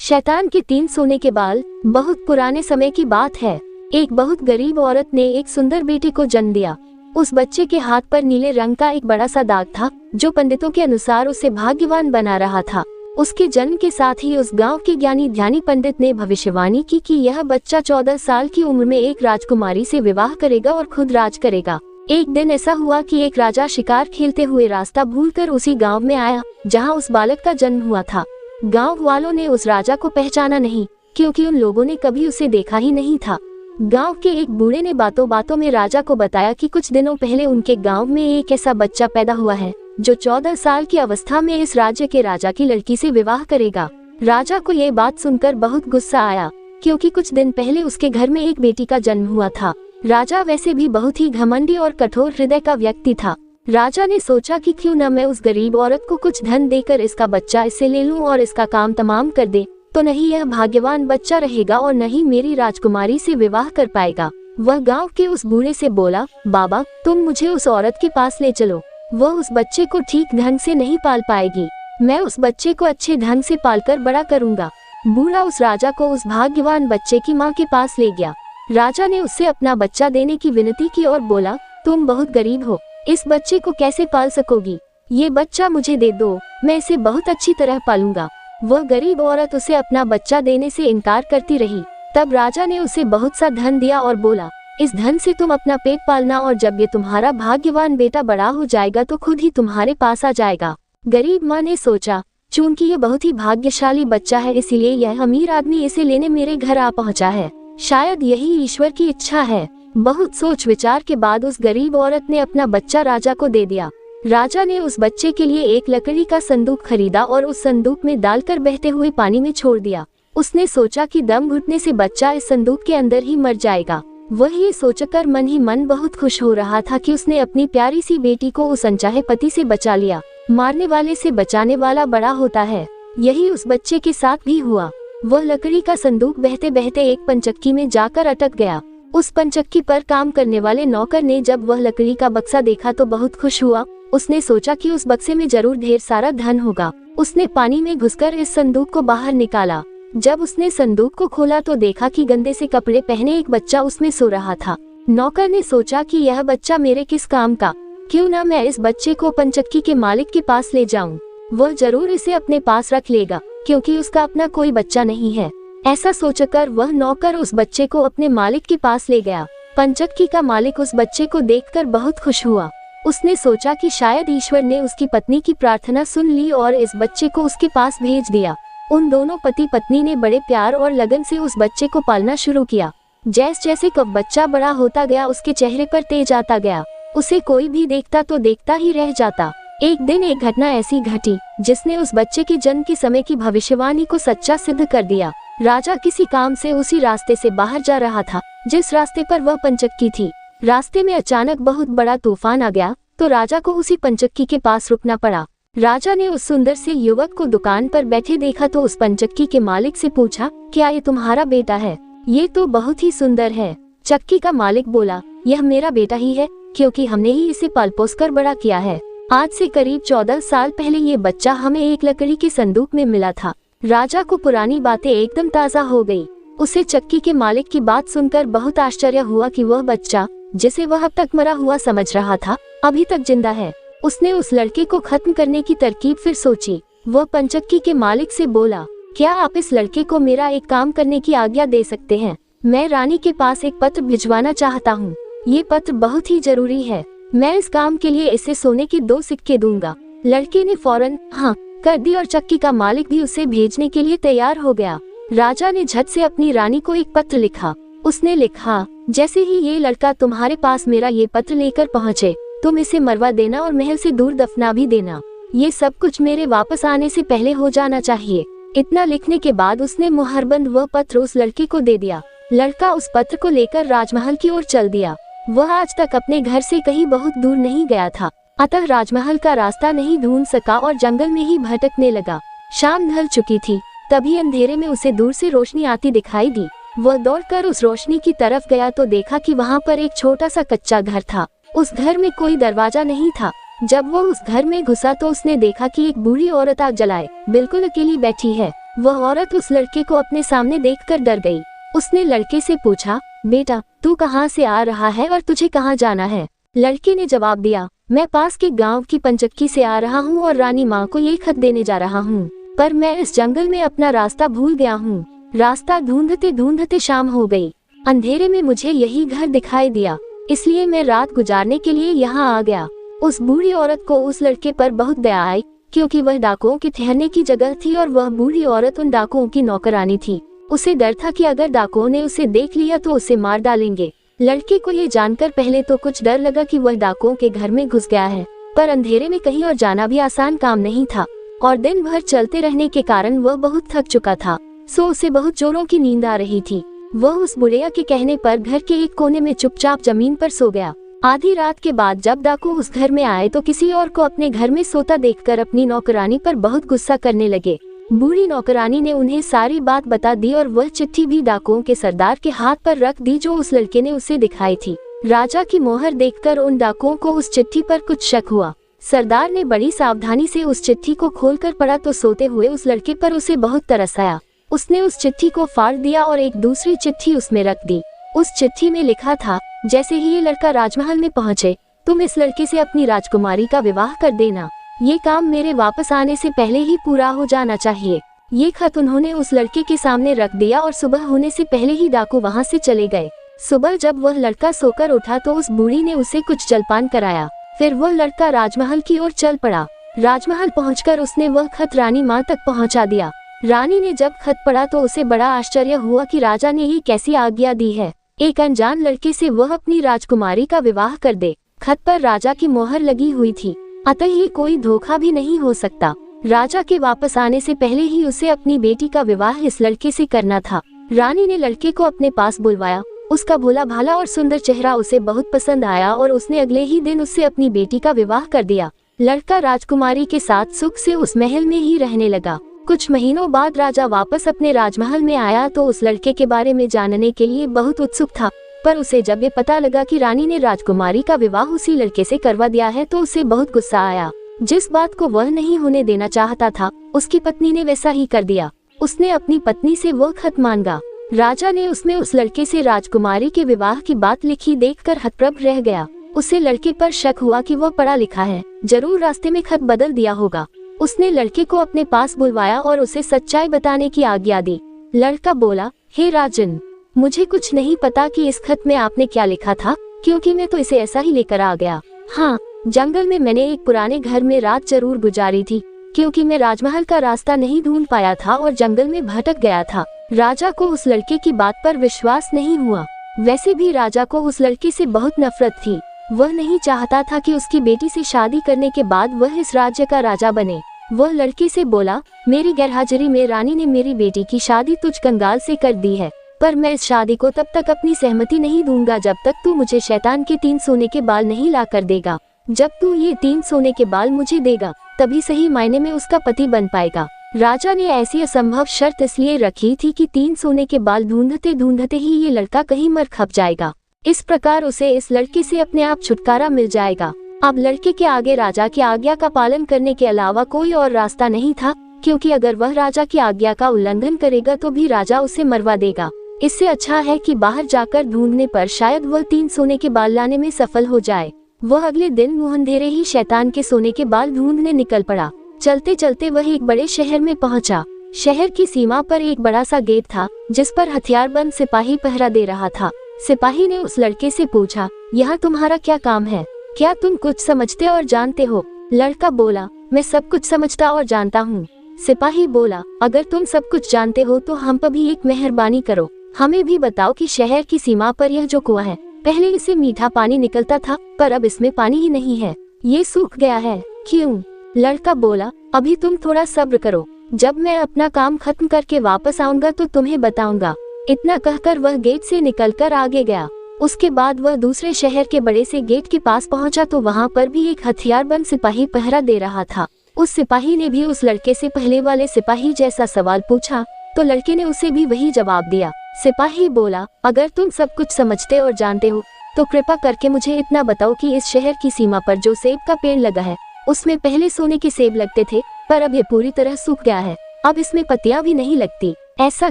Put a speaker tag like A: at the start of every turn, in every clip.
A: शैतान के 3 सोने के बाल। बहुत पुराने समय की बात है। एक बहुत गरीब औरत ने एक सुंदर बेटे को जन्म दिया। उस बच्चे के हाथ पर नीले रंग का एक बड़ा सा दाग था, जो पंडितों के अनुसार उसे भाग्यवान बना रहा था। उसके जन्म के साथ ही उस गांव के ज्ञानी ध्यानी पंडित ने भविष्यवाणी की कि यह बच्चा 14 साल की उम्र में एक राजकुमारी से विवाह करेगा और खुद राज करेगा। एक दिन ऐसा हुआ कि एक राजा शिकार खेलते हुए रास्ता भूलकर उसी गांव में आया जहां उस बालक का जन्म हुआ था। गांव वालों ने उस राजा को पहचाना नहीं, क्योंकि उन लोगों ने कभी उसे देखा ही नहीं था। गांव के एक बूढ़े ने बातों बातों में राजा को बताया कि कुछ दिनों पहले उनके गांव में एक ऐसा बच्चा पैदा हुआ है जो 14 साल की अवस्था में इस राज्य के राजा की लड़की से विवाह करेगा। राजा को ये बात सुनकर बहुत गुस्सा आया, क्योंकि कुछ दिन पहले उसके घर में एक बेटी का जन्म हुआ था। राजा वैसे भी बहुत ही घमंडी और कठोर हृदय का व्यक्ति था। राजा ने सोचा कि क्यों न मैं उस गरीब औरत को कुछ धन देकर इसका बच्चा इससे ले लूं और इसका काम तमाम कर दे, तो नहीं यह भाग्यवान बच्चा रहेगा और नहीं मेरी राजकुमारी से विवाह कर पाएगा। वह गांव के उस बूढ़े से बोला, बाबा तुम मुझे उस औरत के पास ले चलो, वह उस बच्चे को ठीक ढंग से नहीं पाल पाएगी, मैं उस बच्चे को अच्छे ढंग से पालकर बड़ा करूंगा। बूढ़ा उस राजा को उस भाग्यवान बच्चे की माँ के पास ले गया। राजा ने उससे अपना बच्चा देने की विनती की और बोला, तुम बहुत गरीब हो, इस बच्चे को कैसे पाल सकोगी? ये बच्चा मुझे दे दो, मैं इसे बहुत अच्छी तरह पालूंगा। वह गरीब औरत उसे अपना बच्चा देने से इनकार करती रही। तब राजा ने उसे बहुत सा धन दिया और बोला, इस धन से तुम अपना पेट पालना और जब ये तुम्हारा भाग्यवान बेटा बड़ा हो जाएगा तो खुद ही तुम्हारे पास आ जाएगा। गरीब माँ ने सोचा, चूंकि ये बहुत ही भाग्यशाली बच्चा है इसलिए यह अमीर आदमी इसे लेने मेरे घर आ पहुँचा है, शायद यही ईश्वर की इच्छा है। बहुत सोच विचार के बाद उस गरीब औरत ने अपना बच्चा राजा को दे दिया। राजा ने उस बच्चे के लिए एक लकड़ी का संदूक खरीदा और उस संदूक में डालकर बहते हुए पानी में छोड़ दिया। उसने सोचा कि दम घुटने से बच्चा इस संदूक के अंदर ही मर जाएगा। वह ये सोचकर मन ही मन बहुत खुश हो रहा था कि उसने अपनी प्यारी सी बेटी को उस अनचाहे पति से बचा लिया। मारने वाले से बचाने वाला बड़ा होता है, यही उस बच्चे के साथ भी हुआ। वह लकड़ी का संदूक बहते बहते एक पंचक्की में जाकर अटक गया। उस पंचक्की पर काम करने वाले नौकर ने जब वह लकड़ी का बक्सा देखा तो बहुत खुश हुआ। उसने सोचा कि उस बक्से में जरूर ढेर सारा धन होगा। उसने पानी में घुसकर इस संदूक को बाहर निकाला। जब उसने संदूक को खोला तो देखा कि गंदे से कपड़े पहने एक बच्चा उसमें सो रहा था। नौकर ने सोचा कि यह बच्चा मेरे किस काम का, क्यों न मैं इस बच्चे को पंचक्की के मालिक के पास ले जाऊं, वह जरूर इसे अपने पास रख लेगा, क्योंकि उसका अपना कोई बच्चा नहीं है। ऐसा सोचकर वह नौकर उस बच्चे को अपने मालिक के पास ले गया। पंचक्की का मालिक उस बच्चे को देखकर बहुत खुश हुआ। उसने सोचा कि शायद ईश्वर ने उसकी पत्नी की प्रार्थना सुन ली और इस बच्चे को उसके पास भेज दिया। उन दोनों पति पत्नी ने बड़े प्यार और लगन से उस बच्चे को पालना शुरू किया। जैसे जैसे कब बच्चा बड़ा होता गया उसके चेहरे पर तेज आता गया। उसे कोई भी देखता तो देखता ही रह जाता। एक दिन एक घटना ऐसी घटी जिसने उस बच्चे के जन्म के समय की भविष्यवाणी को सच्चा सिद्ध कर दिया। राजा किसी काम से उसी रास्ते से बाहर जा रहा था जिस रास्ते पर वह पंचक्की थी। रास्ते में अचानक बहुत बड़ा तूफान आ गया तो राजा को उसी पंचक्की के पास रुकना पड़ा। राजा ने उस सुंदर से युवक को दुकान पर बैठे देखा तो उस पंचक्की के मालिक से पूछा, क्या ये तुम्हारा बेटा है? ये तो बहुत ही सुंदर है। चक्की का मालिक बोला, यह मेरा बेटा ही है, क्योंकि हमने ही इसे पाल पोस कर बड़ा किया है। आज से करीब 14 साल पहले ये बच्चा हमें एक लकड़ी के संदूक में मिला था। राजा को पुरानी बातें एकदम ताज़ा हो गई। उसे चक्की के मालिक की बात सुनकर बहुत आश्चर्य हुआ कि वह बच्चा, जिसे वह अब तक मरा हुआ समझ रहा था, अभी तक जिंदा है। उसने उस लड़के को खत्म करने की तरकीब फिर सोची। वह पंचक्की के मालिक से बोला, क्या आप इस लड़के को मेरा एक काम करने की आज्ञा दे सकते हैं? मैं रानी के पास एक पत्र भिजवाना चाहता हूँ। ये पत्र बहुत ही जरूरी है। मैं इस काम के लिए इसे सोने के 2 सिक्के दूंगा। लड़के ने फौरन हाँ कर दी और चक्की का मालिक भी उसे भेजने के लिए तैयार हो गया। राजा ने झट से अपनी रानी को एक पत्र लिखा। उसने लिखा, जैसे ही ये लड़का तुम्हारे पास मेरा ये पत्र लेकर पहुँचे तुम इसे मरवा देना और महल से दूर दफना भी देना। ये सब कुछ मेरे वापस आने से पहले हो जाना चाहिए। इतना लिखने के बाद उसने मुहरबंद वह पत्र उस लड़के को दे दिया। लड़का उस पत्र को लेकर राजमहल की ओर चल दिया। वह आज तक अपने घर से कहीं बहुत दूर नहीं गया था, अतः राजमहल का रास्ता नहीं ढूंढ सका और जंगल में ही भटकने लगा। शाम ढल चुकी थी, तभी अंधेरे में उसे दूर से रोशनी आती दिखाई दी। वह दौड़कर उस रोशनी की तरफ गया तो देखा कि वहाँ पर एक छोटा सा कच्चा घर था। उस घर में कोई दरवाजा नहीं था। जब वो उस घर में घुसा तो उसने देखा कि एक बूढ़ी औरत आग जलाए बिल्कुल अकेली बैठी है। वह औरत उस लड़के को अपने सामने देखकर डर गई। उसने लड़के से पूछा, बेटा तू कहाँ से आ रहा है और तुझे कहाँ जाना है? लड़के ने जवाब दिया, मैं पास के गांव की पंचक्की से आ रहा हूँ और रानी माँ को ये खत देने जा रहा हूँ, पर मैं इस जंगल में अपना रास्ता भूल गया हूँ। रास्ता ढूंढते ढूंढते शाम हो गई। अंधेरे में मुझे यही घर दिखाई दिया, इसलिए मैं रात गुजारने के लिए यहाँ आ गया। उस बूढ़ी औरत को उस लड़के पर बहुत दया आई, क्योंकि वह डाकुओं के ठहरने की जगह थी और वह बूढ़ी औरत उन डाकुओं की नौकरानी थी। उसे डर था कि अगर डाकुओं ने उसे देख लिया तो उसे मार डालेंगे। लड़के को ये जानकर पहले तो कुछ डर लगा कि वह डाकुओं के घर में घुस गया है, पर अंधेरे में कहीं और जाना भी आसान काम नहीं था और दिन भर चलते रहने के कारण वह बहुत थक चुका था, सो उसे बहुत जोरों की नींद आ रही थी। वह उस बुढ़िया के कहने पर घर के एक कोने में चुपचाप जमीन पर सो गया। आधी रात के बाद जब डाकू उस घर में आए तो किसी और को अपने घर में सोता देखकर अपनी नौकरानी पर बहुत गुस्सा करने लगे। बूढ़ी नौकरानी ने उन्हें सारी बात बता दी और वह चिट्ठी भी डाकुओं के सरदार के हाथ पर रख दी जो उस लड़के ने उसे दिखाई थी। राजा की मोहर देखकर उन डाकुओं को उस चिट्ठी पर कुछ शक हुआ। सरदार ने बड़ी सावधानी से उस चिट्ठी को खोलकर पढ़ा तो सोते हुए उस लड़के पर उसे बहुत तरस आया। उसने उस चिट्ठी को फाड़ दिया और एक दूसरी चिट्ठी उसमें रख दी। उस चिट्ठी में लिखा था, जैसे ही ये लड़का राजमहल में पहुँचे तुम इस लड़के से अपनी राजकुमारी का विवाह कर देना। ये काम मेरे वापस आने से पहले ही पूरा हो जाना चाहिए। ये खत उन्होंने उस लड़के के सामने रख दिया और सुबह होने से पहले ही डाकू वहाँ से चले गए। सुबह जब वह लड़का सोकर उठा तो उस बूढ़ी ने उसे कुछ जलपान कराया। फिर वह लड़का राजमहल की ओर चल पड़ा। राजमहल पहुंचकर उसने वह खत रानी माँ तक पहुंचा दिया। रानी ने जब खत पढ़ा तो उसे बड़ा आश्चर्य हुआ कि राजा ने ये कैसी आज्ञा दी है, एक अनजान लड़के से वह अपनी राजकुमारी का विवाह कर दे। खत पर राजा की मोहर लगी हुई थी, अतः ये कोई धोखा भी नहीं हो सकता। राजा के वापस आने से पहले ही उसे अपनी बेटी का विवाह इस लड़के से करना था। रानी ने लड़के को अपने पास बुलवाया। उसका भोला भाला और सुंदर चेहरा उसे बहुत पसंद आया और उसने अगले ही दिन उससे अपनी बेटी का विवाह कर दिया। लड़का राजकुमारी के साथ सुख से उस महल में ही रहने लगा। कुछ महीनों बाद राजा वापस अपने राजमहल में आया तो उस लड़के के बारे में जानने के लिए बहुत उत्सुक था, पर उसे जब ये पता लगा कि रानी ने राजकुमारी का विवाह उसी लड़के से करवा दिया है तो उसे बहुत गुस्सा आया। जिस बात को वह नहीं होने देना चाहता था उसकी पत्नी ने वैसा ही कर दिया। उसने अपनी पत्नी से वह खत मांगा। राजा ने उसमें उस लड़के से राजकुमारी के विवाह की बात लिखी देखकर हतप्रभ रह गया। उसे लड़के पर शक हुआ कि वह पढ़ा लिखा है, जरूर रास्ते में खत बदल दिया होगा। उसने लड़के को अपने पास बुलवाया और उसे सच्चाई बताने की आज्ञा दी। लड़का बोला, हे राजन, मुझे कुछ नहीं पता कि इस खत में आपने क्या लिखा था, क्योंकि मैं तो इसे ऐसा ही लेकर आ गया। हाँ, जंगल में मैंने एक पुराने घर में रात जरूर गुजारी थी, क्योंकि मैं राजमहल का रास्ता नहीं ढूंढ पाया था और जंगल में भटक गया था। राजा को उस लड़के की बात पर विश्वास नहीं हुआ। वैसे भी राजा को उस लड़के से बहुत नफरत थी। वह नहीं चाहता था कि उसकी बेटी से शादी करने के बाद वह इस राज्य का राजा बने। वह लड़के से बोला, मेरी गैरहाजिरी में रानी ने मेरी बेटी की शादी तुझ कंगाल से कर दी है, पर मैं इस शादी को तब तक अपनी सहमति नहीं दूंगा जब तक तू मुझे शैतान के 3 सोने के बाल नहीं ला कर देगा। जब तू ये 3 सोने के बाल मुझे देगा तभी सही मायने में उसका पति बन पाएगा। राजा ने ऐसी असंभव शर्त इसलिए रखी थी कि 3 सोने के बाल ढूंढते ढूंढते ही ये लड़का कहीं मर खप जाएगा। इस प्रकार उसे इस लड़के से अपने आप छुटकारा मिल जाएगा। अब लड़के के आगे राजा की आज्ञा का पालन करने के अलावा कोई और रास्ता नहीं था, क्योंकि अगर वह राजा की आज्ञा का उल्लंघन करेगा तो भी राजा उसे मरवा देगा। इससे अच्छा है कि बाहर जाकर ढूंढने पर शायद वह 3 सोने के बाल लाने में सफल हो जाए। वह अगले दिन मुंह अंधेरे ही शैतान के सोने के बाल ढूंढने निकल पड़ा। चलते चलते वह एक बड़े शहर में पहुंचा। शहर की सीमा पर एक बड़ा सा गेट था जिस पर हथियारबंद सिपाही पहरा दे रहा था। सिपाही ने उस लड़के से पूछा, यहाँ तुम्हारा क्या काम है? क्या तुम कुछ समझते और जानते हो? लड़का बोला, मैं सब कुछ समझता और जानता हूँ। सिपाही बोला, अगर तुम सब कुछ जानते हो तो हम पर भी एक मेहरबानी करो। हमें भी बताओ कि शहर की सीमा पर यह जो कुआं है, पहले इसे मीठा पानी निकलता था, पर अब इसमें पानी ही नहीं है, ये सूख गया है, क्यों? लड़का बोला, अभी तुम थोड़ा सब्र करो, जब मैं अपना काम खत्म करके वापस आऊंगा तो तुम्हें बताऊंगा। इतना कहकर वह गेट से निकलकर आगे गया। उसके बाद वह दूसरे शहर के बड़े से गेट के पास पहुंचा तो वहां पर भी एक हथियारबंद सिपाही पहरा दे रहा था। उस सिपाही ने भी उस लड़के से पहले वाले सिपाही जैसा सवाल पूछा तो लड़के ने उसे भी वही जवाब दिया। सिपाही बोला, अगर तुम सब कुछ समझते और जानते हो तो कृपा करके मुझे इतना बताओ कि इस शहर की सीमा पर जो सेब का पेड़ लगा है उसमें पहले सोने के सेब लगते थे, पर अब ये पूरी तरह सूख गया है। अब इसमें पत्तियां भी नहीं लगती, ऐसा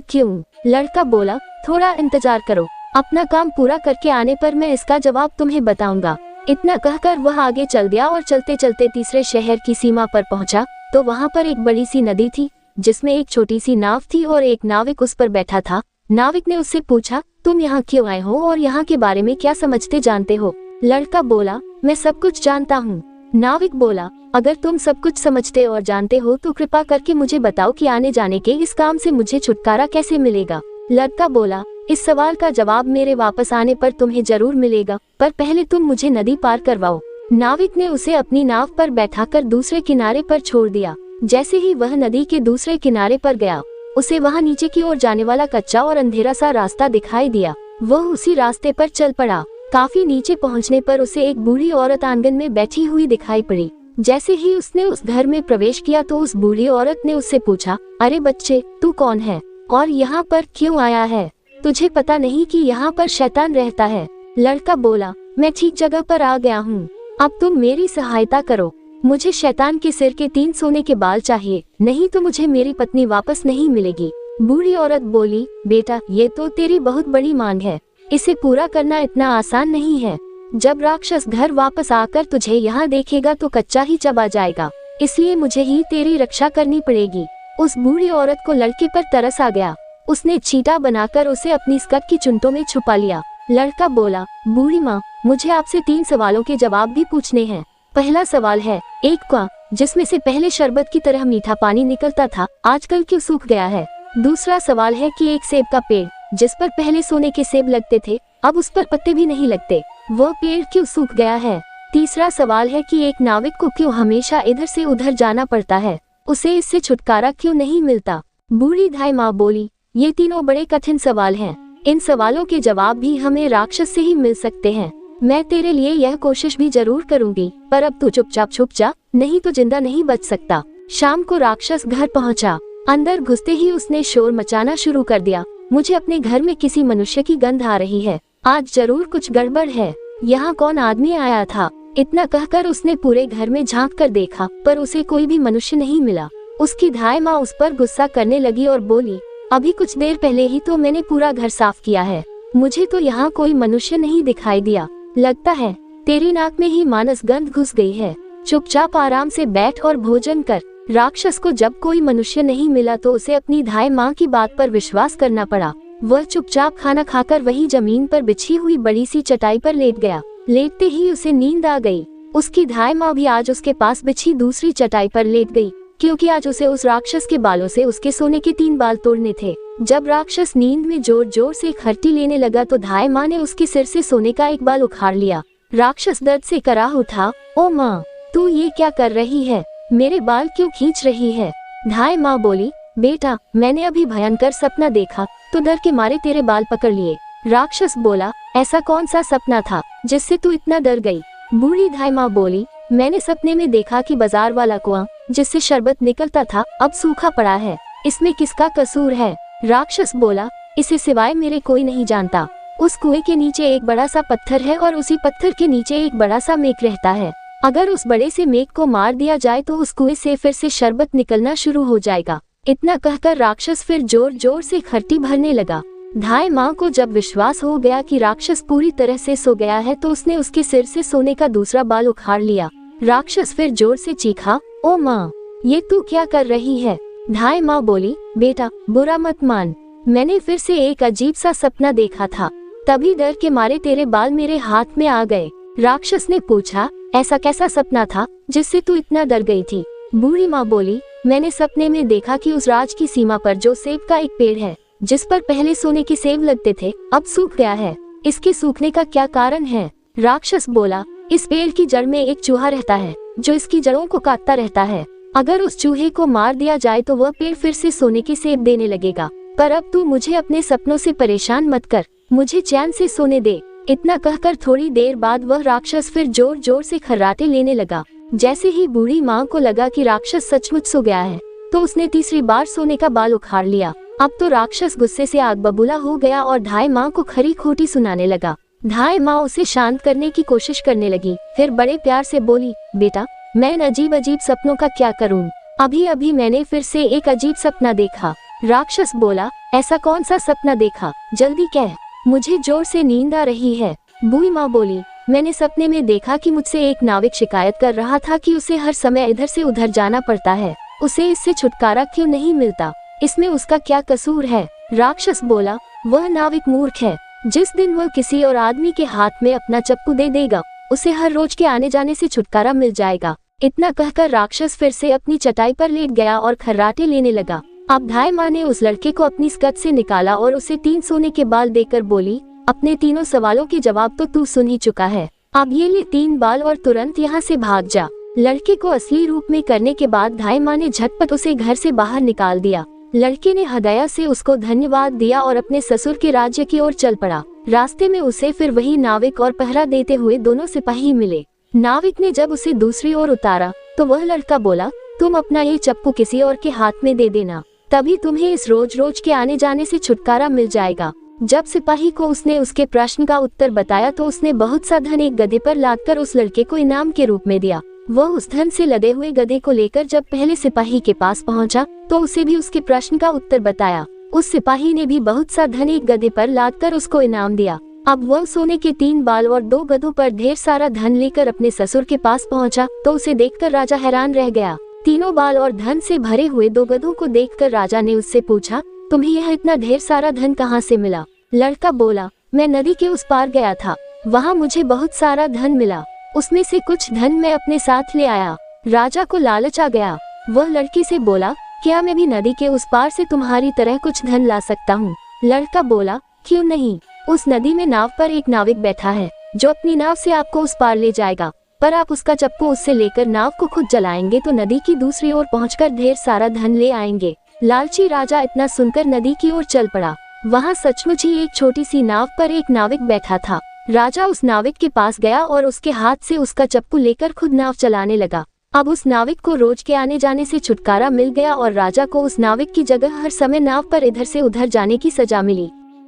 A: क्यों? लड़का बोला, थोड़ा इंतजार करो, अपना काम पूरा करके आने पर मैं इसका जवाब तुम्हें बताऊंगा। इतना कहकर वह आगे चल दिया और चलते चलते तीसरे शहर की सीमा पर पहुंचा तो वहां पर एक बड़ी सी नदी थी जिसमें एक छोटी सी नाव थी और एक नाविक उस पर बैठा था। नाविक ने उससे पूछा, तुम यहाँ क्यों आए हो और यहाँ के बारे में क्या समझते जानते हो? लड़का बोला, मैं सब कुछ जानता हूँ। नाविक बोला, अगर तुम सब कुछ समझते और जानते हो तो कृपा करके मुझे बताओ कि आने जाने के इस काम से मुझे छुटकारा कैसे मिलेगा? लड़का बोला, इस सवाल का जवाब मेरे वापस आने पर तुम्हें जरूर मिलेगा, पर पहले तुम मुझे नदी पार करवाओ। नाविक ने उसे अपनी नाव पर बैठाकर दूसरे किनारे पर छोड़ दिया। जैसे ही वह नदी के दूसरे किनारे पर गया, उसे वहां नीचे की ओर जाने वाला कच्चा और अंधेरा सा रास्ता दिखाई दिया। वह उसी रास्ते पर चल पड़ा। काफी नीचे पहुंचने पर उसे एक बूढ़ी औरत आंगन में बैठी हुई दिखाई पड़ी। जैसे ही उसने उस घर में प्रवेश किया तो उस बूढ़ी औरत ने उससे पूछा, अरे बच्चे, तू कौन है और यहाँ पर क्यों आया है? तुझे पता नहीं कि यहाँ पर शैतान रहता है? लड़का बोला, मैं ठीक जगह पर आ गया हूँ, अब तुम मेरी सहायता करो। मुझे शैतान के सिर के 3 सोने के बाल चाहिए, नहीं तो मुझे मेरी पत्नी वापस नहीं मिलेगी। बूढ़ी औरत बोली, बेटा, ये तो तेरी बहुत बड़ी मांग है, इसे पूरा करना इतना आसान नहीं है। जब राक्षस घर वापस आकर तुझे यहाँ देखेगा तो कच्चा ही चबा जाएगा, इसलिए मुझे ही तेरी रक्षा करनी पड़ेगी। उस बूढ़ी औरत को लड़के पर तरस आ गया। उसने चीटा बनाकर उसे अपनी स्कर्ट की चुन्टों में छुपा लिया। लड़का बोला, बूढ़ी माँ, मुझे आपसे 3 सवालों के जवाब भी पूछने हैं। पहला सवाल है, एक कुआं जिसमें से पहले शरबत की तरह मीठा पानी निकलता था, आजकल क्यों सूख गया है? दूसरा सवाल है कि एक सेब का पेड़ जिस पर पहले सोने के सेब लगते थे, अब उस पर पत्ते भी नहीं लगते, वह पेड़ क्यों सूख गया है? तीसरा सवाल है कि एक नाविक को क्यों हमेशा इधर से उधर जाना पड़ता है, उसे इससे छुटकारा क्यों नहीं मिलता? बूढ़ी धाई माँ बोली, ये तीनों बड़े कठिन सवाल हैं। इन सवालों के जवाब भी हमें राक्षस से ही मिल सकते हैं। मैं तेरे लिए यह कोशिश भी जरूर करूंगी, पर अब तू चुपचाप छुप जा, नहीं तो जिंदा नहीं बच सकता। शाम को राक्षस घर पहुंचा। अंदर घुसते ही उसने शोर मचाना शुरू कर दिया। मुझे अपने घर में किसी मनुष्य की गंध आ रही है, आज जरूर कुछ गड़बड़ है। यहाँ कौन आदमी आया था? इतना कहकर उसने पूरे घर में झांक कर देखा, पर उसे कोई भी मनुष्य नहीं मिला। उसकी धाई माँ उस पर गुस्सा करने लगी और बोली, अभी कुछ देर पहले ही तो मैंने पूरा घर साफ किया है, मुझे तो यहाँ कोई मनुष्य नहीं दिखाई दिया। लगता है तेरी नाक में ही मानस गंध घुस गई है। चुपचाप आराम से बैठ और भोजन कर। राक्षस को जब कोई मनुष्य नहीं मिला तो उसे अपनी धाई माँ की बात पर विश्वास करना पड़ा। वह चुपचाप खाना खाकर वही जमीन पर बिछी हुई बड़ी सी चटाई पर लेट गया। लेटते ही उसे नींद आ गई। उसकी धाई माँ भी आज उसके पास बिछी दूसरी चटाई पर लेट गई, क्योंकि आज उसे उस राक्षस के बालों से उसके सोने के 3 बाल तोड़ने थे। जब राक्षस नींद में जोर जोर से खर्टी लेने लगा तो धाई माँ ने उसके सिर से सोने का एक बाल उखाड़ लिया। राक्षस दर्द से कराह उठा, ओ माँ, तू ये क्या कर रही है? मेरे बाल क्यों खींच रही है? धाई माँ बोली, बेटा, मैंने अभी भयंकर सपना देखा तो डर के मारे तेरे बाल पकड़ लिए। राक्षस बोला, ऐसा कौन सा सपना था जिससे तू इतना डर गई? बूढ़ी धाई माँ बोली, मैंने सपने में देखा कि बाजार वाला कुआं जिससे शरबत निकलता था अब सूखा पड़ा है, इसमें किसका कसूर है? राक्षस बोला, इसे सिवाय मेरे कोई नहीं जानता। उस कुएं के नीचे एक बड़ा सा पत्थर है और उसी पत्थर के नीचे एक बड़ा सा मेघ रहता है। अगर उस बड़े से मेघ को मार दिया जाए तो उस कुएं से फिर से शरबत निकलना शुरू हो जाएगा। इतना कहकर राक्षस फिर जोर जोर से खर्टी भरने लगा। धाई माँ को जब विश्वास हो गया कि राक्षस पूरी तरह से सो गया है तो उसने उसके सिर से सोने का दूसरा बाल उखाड़ लिया। राक्षस फिर जोर से चीखा, ओ माँ, ये तू क्या कर रही है? धाई माँ बोली, बेटा, बुरा मत मान, मैंने फिर से एक अजीब सा सपना देखा था, तभी डर के मारे तेरे बाल मेरे हाथ में आ गए। राक्षस ने पूछा, ऐसा कैसा सपना था जिससे तू इतना डर गई थी? बूढ़ी माँ बोली, मैंने सपने में देखा कि उस राज की सीमा पर जो सेब का एक पेड़ है जिस पर पहले सोने के सेब लगते थे अब सूख गया है, इसके सूखने का क्या कारण है? राक्षस बोला, इस पेड़ की जड़ में एक चूहा रहता है जो इसकी जड़ों को काटता रहता है। अगर उस चूहे को मार दिया जाए तो वह पेड़ फिर से सोने के सेब देने लगेगा। पर अब तू मुझे अपने सपनों से परेशान मत कर, मुझे चैन से सोने दे। इतना कहकर थोड़ी देर बाद वह राक्षस फिर जोर जोर से खर्राटे लेने लगा। जैसे ही बूढ़ी माँ को लगा कि राक्षस सचमुच सो गया है तो उसने तीसरी बार सोने का बाल उखाड़ लिया। अब तो राक्षस गुस्से से आग बबूला हो गया और धाई माँ को खरी खोटी सुनाने लगा। धाई माँ उसे शांत करने की कोशिश करने लगी, फिर बड़े प्यार से बोली, बेटा, मैं इन अजीब अजीब सपनों का क्या करूं? अभी अभी मैंने फिर से एक अजीब सपना देखा। राक्षस बोला, ऐसा कौन सा सपना देखा, जल्दी कह, मुझे जोर से नींद आ रही है। बूढ़ी माँ बोली, मैंने सपने में देखा कि मुझसे एक नाविक शिकायत कर रहा था कि उसे हर समय इधर से उधर जाना पड़ता है, उसे इससे छुटकारा क्यों नहीं मिलता, इसमें उसका क्या कसूर है। राक्षस बोला, वह नाविक मूर्ख है। जिस दिन वह किसी और आदमी के हाथ में अपना चप्पू दे देगा, उसे हर रोज के आने जाने से छुटकारा मिल जाएगा। इतना कहकर राक्षस फिर से अपनी चटाई पर लेट गया और खर्राटे लेने लगा। अब धाय माँ ने उस लड़के को अपनी स्कर्ट से निकाला और उसे 3 सोने के बाल देकर बोली, अपने तीनों सवालों के जवाब तो तू सुन ही चुका है, अब ये ले 3 बाल और तुरंत यहाँ से भाग जा। लड़के को असली रूप में करने के बाद धाय माँ ने झटपट उसे घर से बाहर निकाल दिया। लड़के ने हृदय से उसको धन्यवाद दिया और अपने ससुर के राज्य की ओर चल पड़ा। रास्ते में उसे फिर वही नाविक और पहरा देते हुए दोनों सिपाही मिले। नाविक ने जब उसे दूसरी ओर उतारा तो वह लड़का बोला, तुम अपना ये चप्पू किसी और के हाथ में दे देना, तभी तुम्हें इस रोज रोज के आने जाने से छुटकारा मिल जाएगा। जब सिपाही को उसने उसके प्रश्न का उत्तर बताया तो उसने बहुत सा धन एक गधे पर लादकर उस लड़के को इनाम के रूप में दिया। वह उस धन से लदे हुए गधे को लेकर जब पहले सिपाही के पास पहुंचा तो उसे भी उसके प्रश्न का उत्तर बताया। उस सिपाही ने भी बहुत सा धन एक गधे पर लादकर उसको इनाम दिया। अब वह सोने के 3 बाल और 2 गधों पर ढेर सारा धन लेकर अपने ससुर के पास पहुंचा तो उसे देखकर राजा हैरान रह गया। तीनों बाल और धन से भरे हुए 2 गधों को देखकर राजा ने उससे पूछा, तुम्हें यह इतना ढेर सारा धन कहाँ से मिला। लड़का बोला, मैं नदी के उस पार गया था, वहाँ मुझे बहुत सारा धन मिला, उसमें से कुछ धन मैं अपने साथ ले आया। राजा को लालच आ गया। वह लड़की से बोला, क्या मैं भी नदी के उस पार से तुम्हारी तरह कुछ धन ला सकता हूँ। लड़का बोला, क्यों नहीं, उस नदी में नाव पर एक नाविक बैठा है जो अपनी नाव से आपको उस पार ले जाएगा, पर आप उसका चप्पू उससे लेकर नाव को खुद जलाएंगे तो नदी की दूसरी ओर पहुंचकर ढेर सारा धन ले आएंगे। लालची राजा इतना सुनकर नदी की ओर चल पड़ा। वहाँ सचमुच ही एक छोटी सी नाव पर एक नाविक बैठा था। राजा उस नाविक के पास गया और उसके हाथ से उसका चप्पू लेकर खुद नाव चलाने लगा। अब उस नाविक को रोज के आने जाने से छुटकारा मिल गया और राजा को उस नाविक की जगह हर समय नाव पर इधर से उधर जाने की सजा मिली।